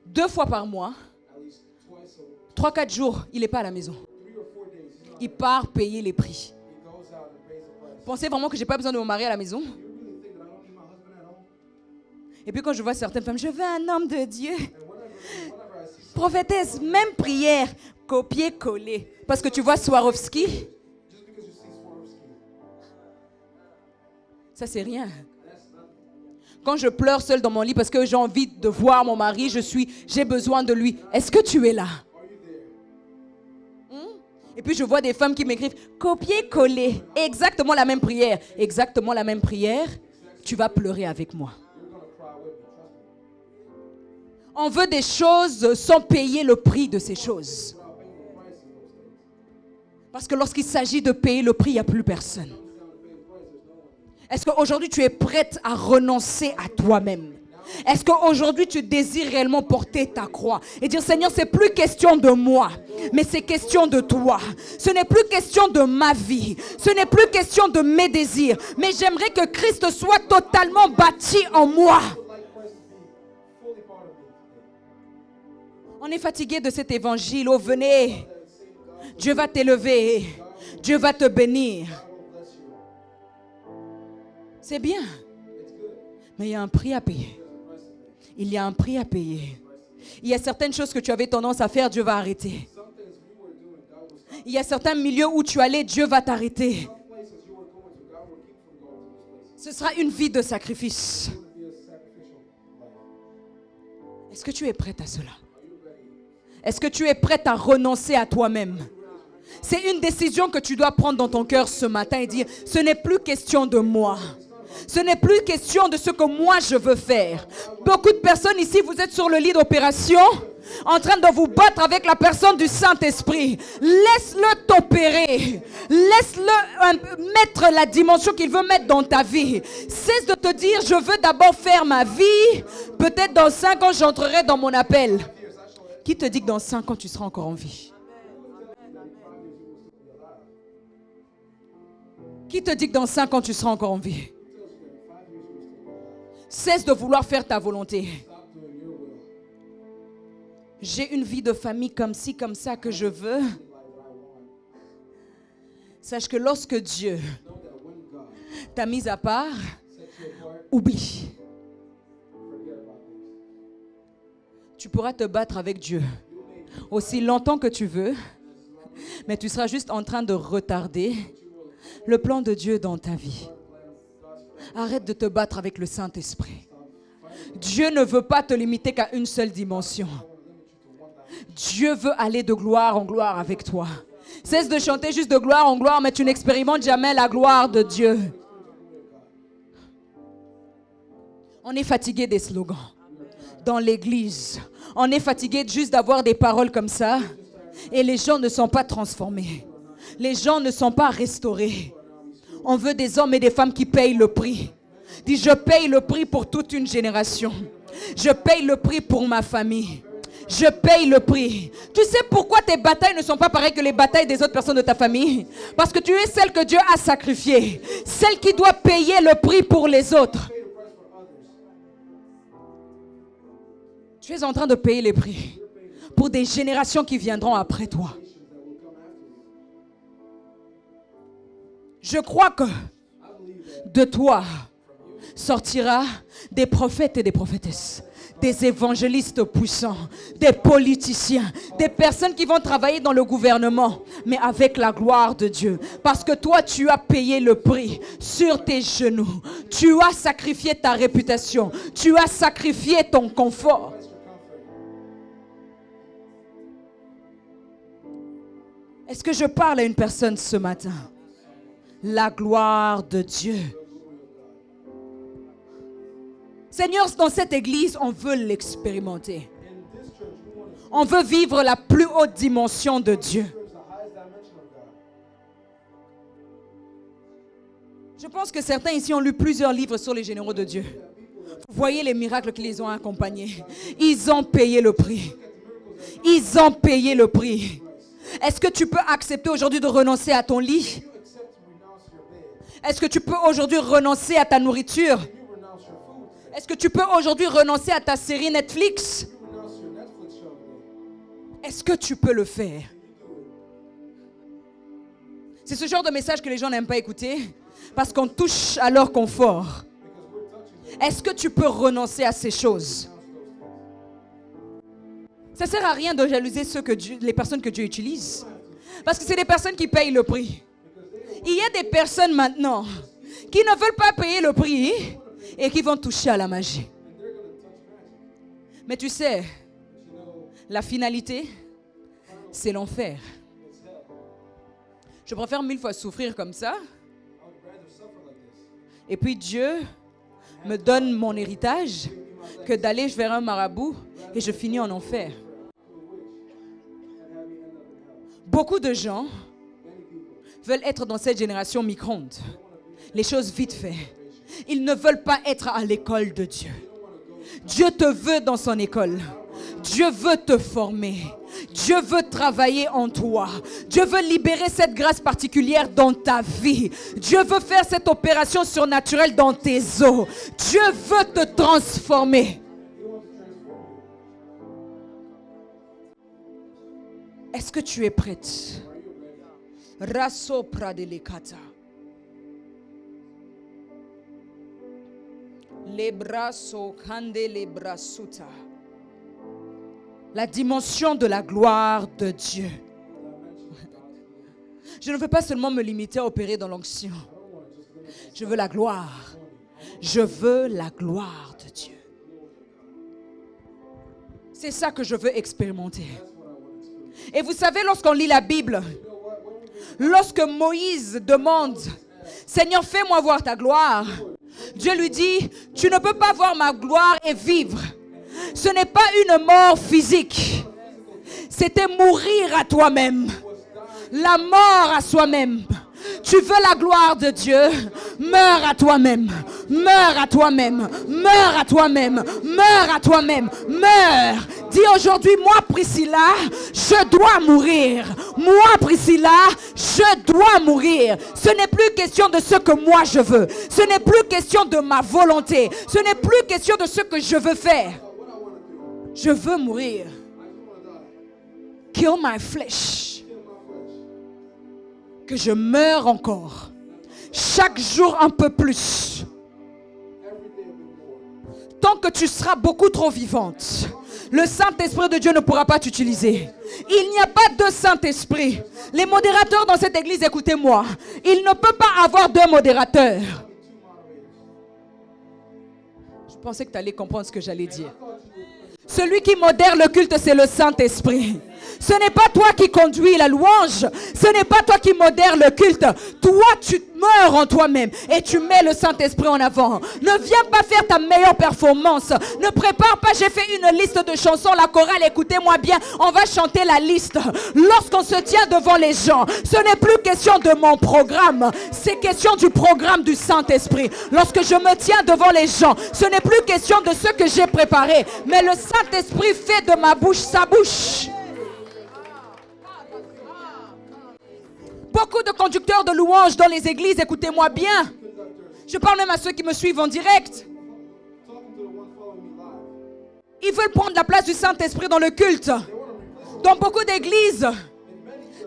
2 fois par mois, 3-4 jours, il n'est pas à la maison. Il part payer les prix. Pensez vraiment que je n'ai pas besoin de mon mari à la maison? Et puis quand je vois certaines femmes, je veux un homme de Dieu. Prophétesse, même prière, copier-coller. Parce que tu vois Swarovski. Ça, c'est rien. Quand je pleure seule dans mon lit parce que j'ai envie de voir mon mari, j'ai besoin de lui. Est-ce que tu es là? Et puis je vois des femmes qui m'écrivent copier-coller. Exactement la même prière. Exactement la même prière. Tu vas pleurer avec moi. On veut des choses sans payer le prix de ces choses. Parce que lorsqu'il s'agit de payer le prix, il n'y a plus personne. Est-ce qu'aujourd'hui tu es prête à renoncer à toi-même? Est-ce qu'aujourd'hui tu désires réellement porter ta croix et dire Seigneur, c'est plus question de moi, mais c'est question de toi. Ce n'est plus question de ma vie, ce n'est plus question de mes désirs, mais j'aimerais que Christ soit totalement bâti en moi. On est fatigué de cet évangile. Oh, venez, Dieu va t'élever, Dieu va te bénir. C'est bien, mais il y a un prix à payer. Il y a un prix à payer. Il y a certaines choses que tu avais tendance à faire, Dieu va arrêter. Il y a certains milieux où tu allais, Dieu va t'arrêter. Ce sera une vie de sacrifice. Est-ce que tu es prête à cela? Est-ce que tu es prête à renoncer à toi-même? C'est une décision que tu dois prendre dans ton cœur ce matin et dire, ce n'est plus question de moi. Ce n'est plus question de ce que moi je veux faire. Beaucoup de personnes ici, vous êtes sur le lit d'opération, en train de vous battre avec la personne du Saint-Esprit. Laisse-le t'opérer. Laisse-le mettre la dimension qu'il veut mettre dans ta vie. Cesse de te dire, je veux d'abord faire ma vie. Peut-être dans 5 ans, j'entrerai dans mon appel. Qui te dit que dans 5 ans, tu seras encore en vie? Qui te dit que dans 5 ans, tu seras encore en vie? Cesse de vouloir faire ta volonté. J'ai une vie de famille comme ci, comme ça que je veux. Sache que lorsque Dieu t'a mis à part, oublie. Tu pourras te battre avec Dieu aussi longtemps que tu veux, mais tu seras juste en train de retarder le plan de Dieu dans ta vie. Arrête de te battre avec le Saint-Esprit. Dieu ne veut pas te limiter qu'à une seule dimension. Dieu veut aller de gloire en gloire avec toi. Cesse de chanter juste de gloire en gloire, mais tu n'expérimentes jamais la gloire de Dieu. On est fatigué des slogans dans l'église. On est fatigué juste d'avoir des paroles comme ça. Et les gens ne sont pas transformés. Les gens ne sont pas restaurés. On veut des hommes et des femmes qui payent le prix. Dis, je paye le prix pour toute une génération. Je paye le prix pour ma famille. Je paye le prix. Tu sais pourquoi tes batailles ne sont pas pareilles que les batailles des autres personnes de ta famille? Parce que tu es celle que Dieu a sacrifiée. Celle qui doit payer le prix pour les autres. Tu es en train de payer les prix pour des générations qui viendront après toi. Je crois que de toi sortira des prophètes et des prophétesses, des évangélistes puissants, des politiciens, des personnes qui vont travailler dans le gouvernement, mais avec la gloire de Dieu. Parce que toi, tu as payé le prix sur tes genoux. Tu as sacrifié ta réputation. Tu as sacrifié ton confort. Est-ce que je parle à une personne ce matin? La gloire de Dieu. Seigneur, dans cette église, on veut l'expérimenter. On veut vivre la plus haute dimension de Dieu. Je pense que certains ici ont lu plusieurs livres sur les généraux de Dieu. Vous voyez les miracles qui les ont accompagnés. Ils ont payé le prix. Ils ont payé le prix. Est-ce que tu peux accepter aujourd'hui de renoncer à ton lit? Est-ce que tu peux aujourd'hui renoncer à ta nourriture? Est-ce que tu peux aujourd'hui renoncer à ta série Netflix? Est-ce que tu peux le faire? C'est ce genre de message que les gens n'aiment pas écouter parce qu'on touche à leur confort. Est-ce que tu peux renoncer à ces choses? Ça ne sert à rien de jalouser les personnes que Dieu utilise. Parce que c'est des personnes qui payent le prix. Il y a des personnes maintenant qui ne veulent pas payer le prix et qui vont toucher à la magie. Mais tu sais, la finalité, c'est l'enfer. Je préfère 1000 fois souffrir comme ça. Et puis Dieu me donne mon héritage que d'aller vers un marabout et je finis en enfer. Beaucoup de gens veulent être dans cette génération micro-ondes. Les choses vite fait. Ils ne veulent pas être à l'école de Dieu. Dieu te veut dans son école. Dieu veut te former. Dieu veut travailler en toi. Dieu veut libérer cette grâce particulière dans ta vie. Dieu veut faire cette opération surnaturelle dans tes os. Dieu veut te transformer. Est-ce que tu es prête? Raso pradelikata. Les brasso kande les brasuta. La dimension de la gloire de Dieu. Je ne veux pas seulement me limiter à opérer dans l'onction. Je veux la gloire. Je veux la gloire de Dieu. C'est ça que je veux expérimenter. Et vous savez, lorsqu'on lit la Bible, lorsque Moïse demande, Seigneur, fais-moi voir ta gloire, Dieu lui dit, tu ne peux pas voir ma gloire et vivre. Ce n'est pas une mort physique. C'était mourir à toi-même. La mort à soi-même. Tu veux la gloire de Dieu? Meurs à toi-même. Meurs à toi-même. Meurs à toi-même. Meurs à toi-même. Meurs. Dis aujourd'hui, moi Priscilla, je dois mourir. Moi Priscilla, je dois mourir. Ce n'est plus question de ce que moi je veux. Ce n'est plus question de ma volonté. Ce n'est plus question de ce que je veux faire. Je veux mourir. Kill my flesh. Que je meure encore. Chaque jour un peu plus. Tant que tu seras beaucoup trop vivante, le Saint-Esprit de Dieu ne pourra pas t'utiliser. Il n'y a pas de Saint-Esprit. Les modérateurs dans cette église, écoutez-moi. Il ne peut pas avoir deux modérateurs. Je pensais que tu allais comprendre ce que j'allais dire. Celui qui modère le culte, c'est le Saint-Esprit. Ce n'est pas toi qui conduis la louange. Ce n'est pas toi qui modère le culte. Toi, tu meurs en toi-même et tu mets le Saint-Esprit en avant. Ne viens pas faire ta meilleure performance. Ne prépare pas, j'ai fait une liste de chansons. La chorale, écoutez-moi bien, on va chanter la liste. Lorsqu'on se tient devant les gens, ce n'est plus question de mon programme. C'est question du programme du Saint-Esprit. Lorsque je me tiens devant les gens, ce n'est plus question de ce que j'ai préparé. Mais le Saint-Esprit fait de ma bouche sa bouche. Beaucoup de conducteurs de louanges dans les églises, écoutez-moi bien. Je parle même à ceux qui me suivent en direct. Ils veulent prendre la place du Saint-Esprit dans le culte. Dans beaucoup d'églises,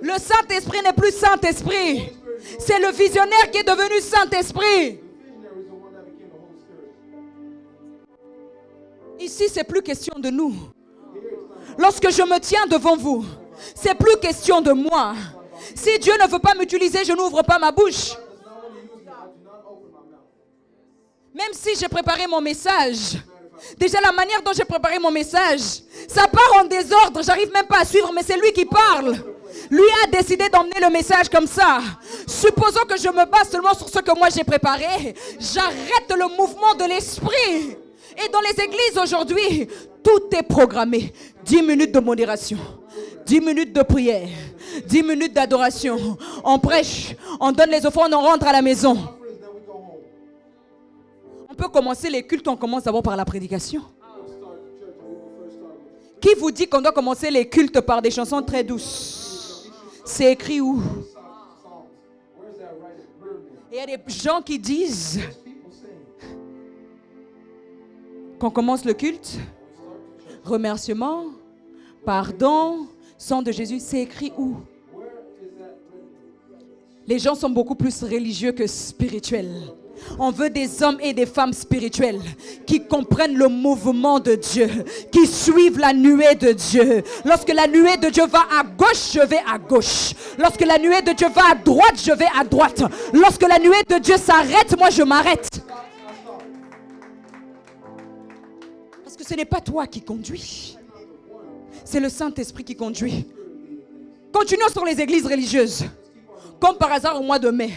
le Saint-Esprit n'est plus Saint-Esprit. C'est le visionnaire qui est devenu Saint-Esprit. Ici, c'est plus question de nous. Lorsque je me tiens devant vous, c'est plus question de moi. Si Dieu ne veut pas m'utiliser, je n'ouvre pas ma bouche. Même si j'ai préparé mon message, déjà la manière dont j'ai préparé mon message, ça part en désordre, j'arrive même pas à suivre, mais c'est lui qui parle. Lui a décidé d'emmener le message comme ça. Supposons que je me base seulement sur ce que moi j'ai préparé. J'arrête le mouvement de l'esprit. Et dans les églises aujourd'hui, tout est programmé. 10 minutes de modération, 10 minutes de prière, 10 minutes d'adoration. On prêche, on donne les offrandes, on rentre à la maison. On peut commencer les cultes, on commence d'abord par la prédication. Qui vous dit qu'on doit commencer les cultes par des chansons très douces? C'est écrit où? Et il y a des gens qui disent qu'on commence le culte, remerciement, pardon, sang de Jésus. C'est écrit où? Les gens sont beaucoup plus religieux que spirituels. On veut des hommes et des femmes spirituels qui comprennent le mouvement de Dieu, qui suivent la nuée de Dieu. Lorsque la nuée de Dieu va à gauche, je vais à gauche. Lorsque la nuée de Dieu va à droite, je vais à droite. Lorsque la nuée de Dieu s'arrête, moi je m'arrête. Parce que ce n'est pas toi qui conduis. C'est le Saint-Esprit qui conduit. Continuons sur les églises religieuses. Comme par hasard au mois de mai.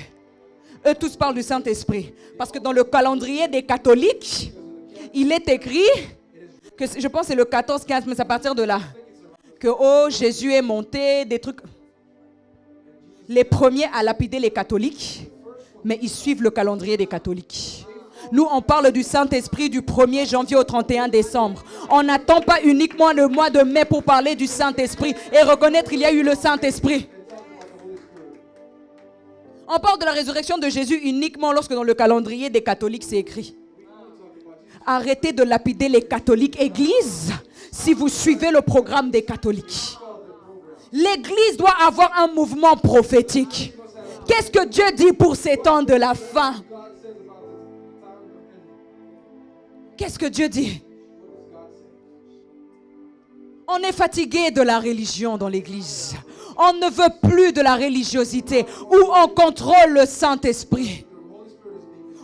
Eux tous parlent du Saint-Esprit. Parce que dans le calendrier des catholiques, il est écrit, que je pense que c'est le 14-15, mais c'est à partir de là, que oh, Jésus est monté, des trucs. Les premiers à lapider les catholiques, mais ils suivent le calendrier des catholiques. Nous, on parle du Saint-Esprit du 1er janvier au 31 décembre. On n'attend pas uniquement le mois de mai pour parler du Saint-Esprit et reconnaître qu'il y a eu le Saint-Esprit. On parle de la résurrection de Jésus uniquement lorsque dans le calendrier des catholiques c'est écrit. Arrêtez de lapider les catholiques. Église, si vous suivez le programme des catholiques, l'église doit avoir un mouvement prophétique. Qu'est-ce que Dieu dit pour ces temps de la fin? Qu'est-ce que Dieu dit? On est fatigué de la religion dans l'église. On ne veut plus de la religiosité où on contrôle le Saint-Esprit.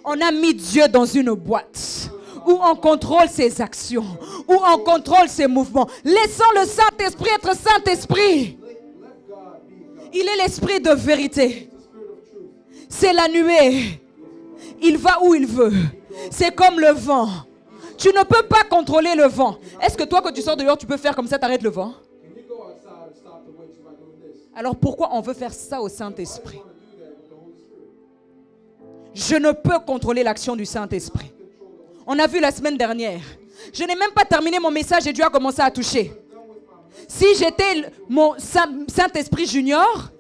On a mis Dieu dans une boîte où on contrôle ses actions, où on contrôle ses mouvements. Laissons le Saint-Esprit être Saint-Esprit. Il est l'Esprit de vérité. C'est la nuée. Il va où il veut. C'est comme le vent. Tu ne peux pas contrôler le vent. Est-ce que toi, quand tu sors dehors, tu peux faire comme ça, t'arrêtes le vent? Alors pourquoi on veut faire ça au Saint-Esprit? Je ne peux contrôler l'action du Saint-Esprit. On a vu la semaine dernière. Je n'ai même pas terminé mon message et Dieu a commencé à toucher. Si j'étais mon Saint-Esprit junior,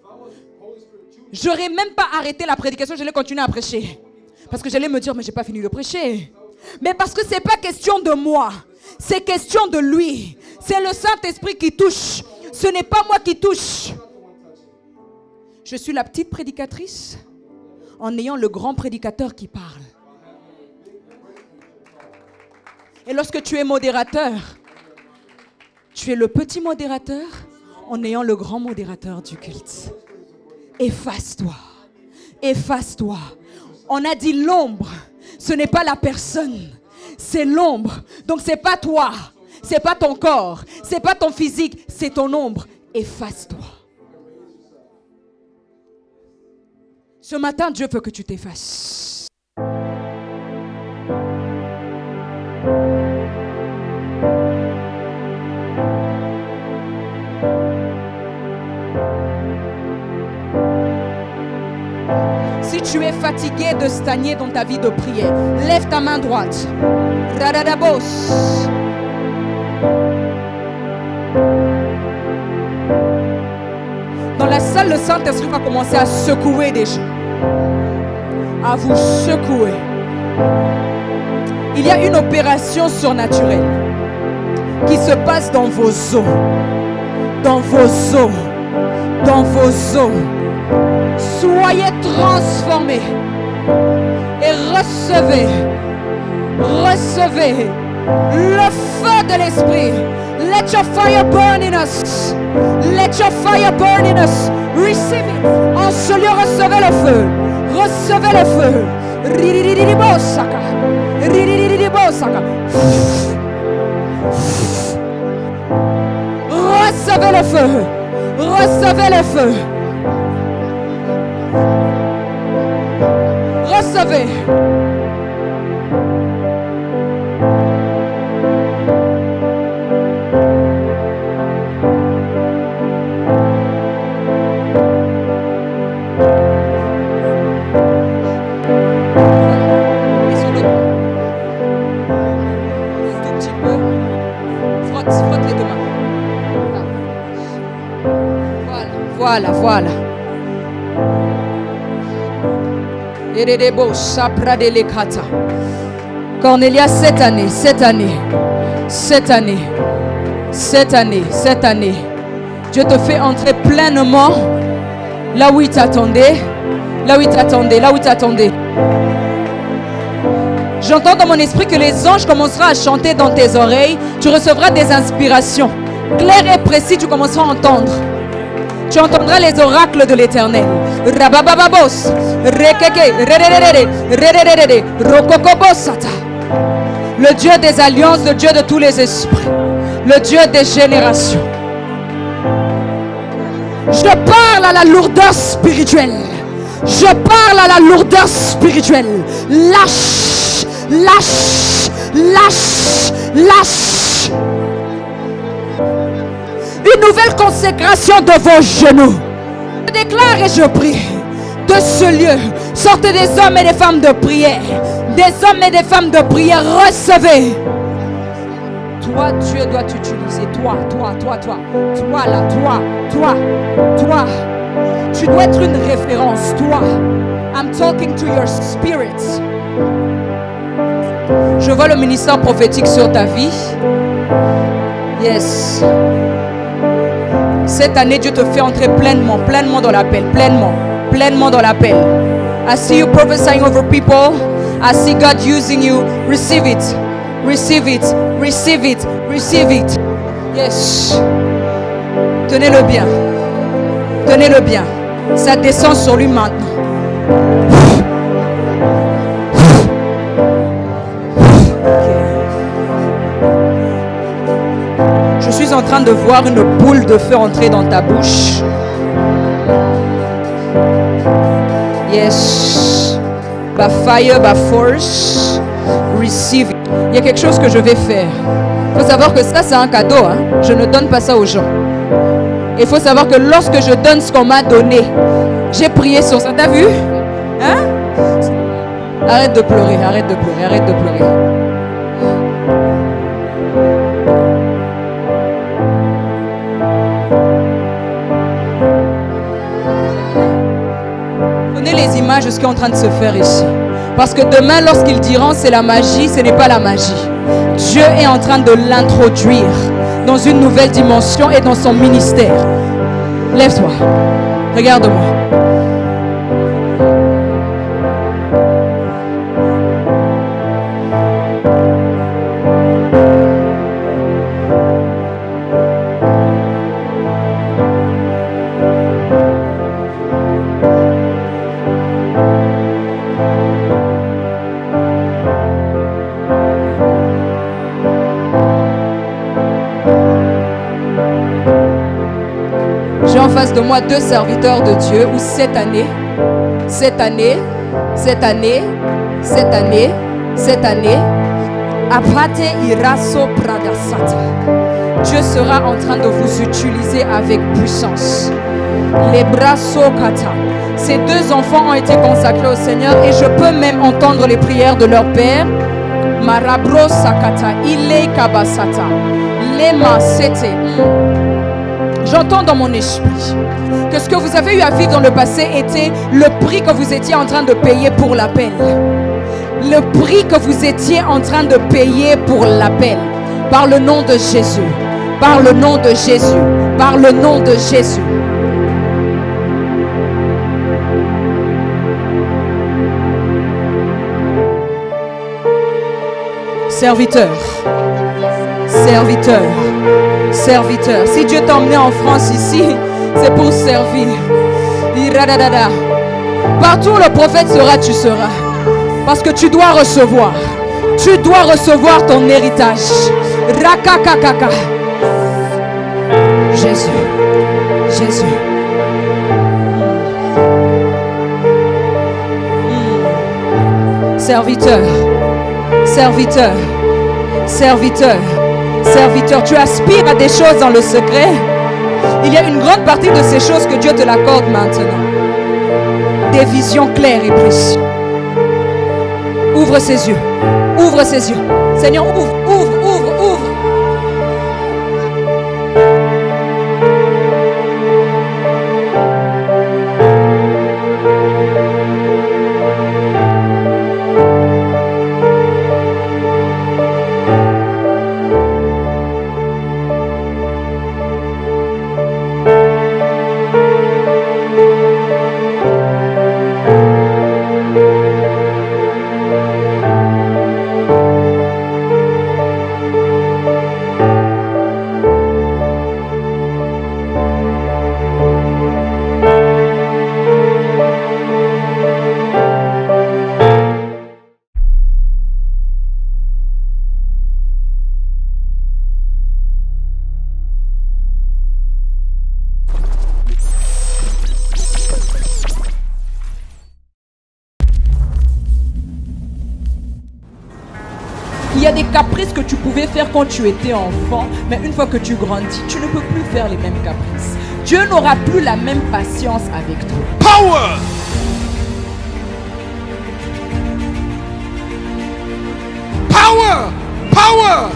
j'aurais même pas arrêté la prédication, j'allais continuer à prêcher. Parce que j'allais me dire, mais j'ai pas fini de prêcher. Mais parce que c'est pas question de moi, c'est question de lui. C'est le Saint-Esprit qui touche. Ce n'est pas moi qui touche. Je suis la petite prédicatrice en ayant le grand prédicateur qui parle. Et lorsque tu es modérateur, tu es le petit modérateur en ayant le grand modérateur du culte. Efface-toi. Efface-toi. On a dit l'ombre. Ce n'est pas la personne. C'est l'ombre. Donc ce n'est pas toi. Ce n'est pas ton corps. Ce n'est pas ton physique. C'est ton ombre. Efface-toi. Ce matin, Dieu veut que tu t'effaces. Si tu es fatigué de stagner dans ta vie de prière, lève ta main droite. Radadabos. Dans la salle, le Saint-Esprit va commencer à secouer des gens. À vous secouer. Il y a une opération surnaturelle qui se passe dans vos os. Dans vos os. Dans vos os. Soyez transformés et recevez le feu de l'esprit. Let your fire burn in us. Let your fire burn in us. Receive it. En ce lieu, recevez le feu. Recevez le feu. Ridididibosaka. Ridididibosaka. Recevez le feu. Recevez le feu. Recevez. Voilà. Cornélia, cette année, Dieu te fait entrer pleinement là où il t'attendait. J'entends dans mon esprit que les anges commenceront à chanter dans tes oreilles. Tu recevras des inspirations claires et précises, tu commenceras à entendre. Tu entendras les oracles de l'Éternel. Rababababos, rekeke, rererere, rokokobosata. Le Dieu des alliances, le Dieu de tous les esprits, le Dieu des générations. Je parle à la lourdeur spirituelle. Lâche. Une nouvelle consécration de vos genoux. Je déclare et je prie de ce lieu. Sortez des hommes et des femmes de prière. Des hommes et des femmes de prière. Recevez. Toi, Dieu doit t'utiliser. Toi. Tu dois être une référence. Toi. I'm talking to your spirit. Je vois le ministère prophétique sur ta vie. Yes. Cette année, Dieu te fait entrer pleinement dans l'appel, pleinement dans l'appel. I see you prophesying over people. I see God using you. Receive it. Yes. Tenez-le bien. Ça descend sur lui maintenant. Je suis en train de voir une boule de feu entrer dans ta bouche. Yes. By fire, by force. Receive it. Il y a quelque chose que je vais faire. Il faut savoir que ça, c'est un cadeau. Je ne donne pas ça aux gens. Il faut savoir que lorsque je donne ce qu'on m'a donné, j'ai prié sur ça. T'as vu? Arrête de pleurer. Prenez les images de ce qui est en train de se faire ici. Parce que demain, lorsqu'ils diront c'est la magie, ce n'est pas la magie. Dieu est en train de l'introduire dans une nouvelle dimension et dans son ministère. Lève-toi. Regarde-moi. J'ai en face de moi deux serviteurs de Dieu où cette année, Apate iraso pradasata. Dieu sera en train de vous utiliser avec puissance. Les bras sokata. Ces deux enfants ont été consacrés au Seigneur et je peux même entendre les prières de leur père. Marabro sakata, ile kabasata, lema sete. J'entends dans mon esprit que ce que vous avez eu à vivre dans le passé était le prix que vous étiez en train de payer pour l'appel. Le prix que vous étiez en train de payer pour l'appel. Par le nom de Jésus. Par le nom de Jésus. Par le nom de Jésus. Serviteur. Serviteur. Serviteur. Si Dieu t'a emmené en France ici, c'est pour servir. Iradadada. Partout où le prophète sera, tu seras. Parce que tu dois recevoir. Tu dois recevoir ton héritage. Rakakakaka. Jésus. Jésus. Serviteur. Serviteur. Serviteur. Serviteur. Tu aspires à des choses dans le secret. Il y a une grande partie de ces choses que Dieu te l'accorde maintenant. Des visions claires et précises. Ouvre ses yeux. Ouvre ses yeux. Seigneur, ouvre, ouvre, ouvre, ouvre. Il y a des caprices que tu pouvais faire quand tu étais enfant, mais une fois que tu grandis, tu ne peux plus faire les mêmes caprices. Dieu n'aura plus la même patience avec toi. Power! Power! Power!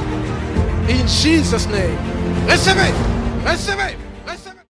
In Jesus' name. Recevez! Recevez!